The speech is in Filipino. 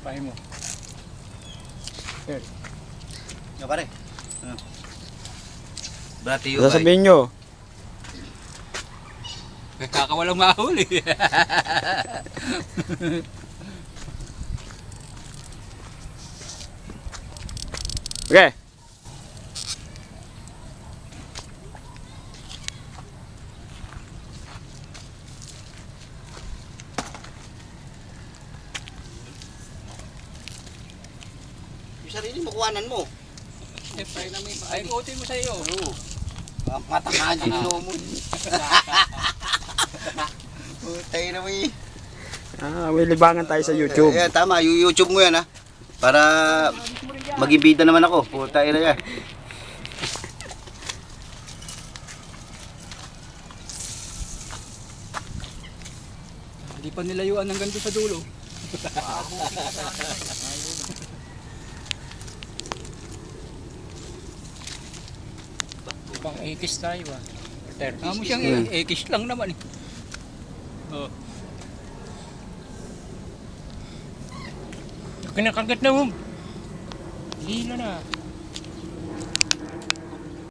Pahin mo. Sir. Nga pare. Brati Ano sasabihin nyo? Kakawalang mahuli. Okay. Yung sarili mo, kuhanan mo. Ay, kutin mo sa iyo. Oo. Matakahan yung ilo mo. Tayo na mo eh. May libangan tayo sa YouTube. Ayan, tama. YouTube mo yan ha. Para magibida naman ako. Puta ina yan. Hindi pa nilayuan hanggang doon sa dulo. Pang ikis tayo ah. Amo siyang ekis lang naman eh. Oh. Kinakagat na mo. Hila na.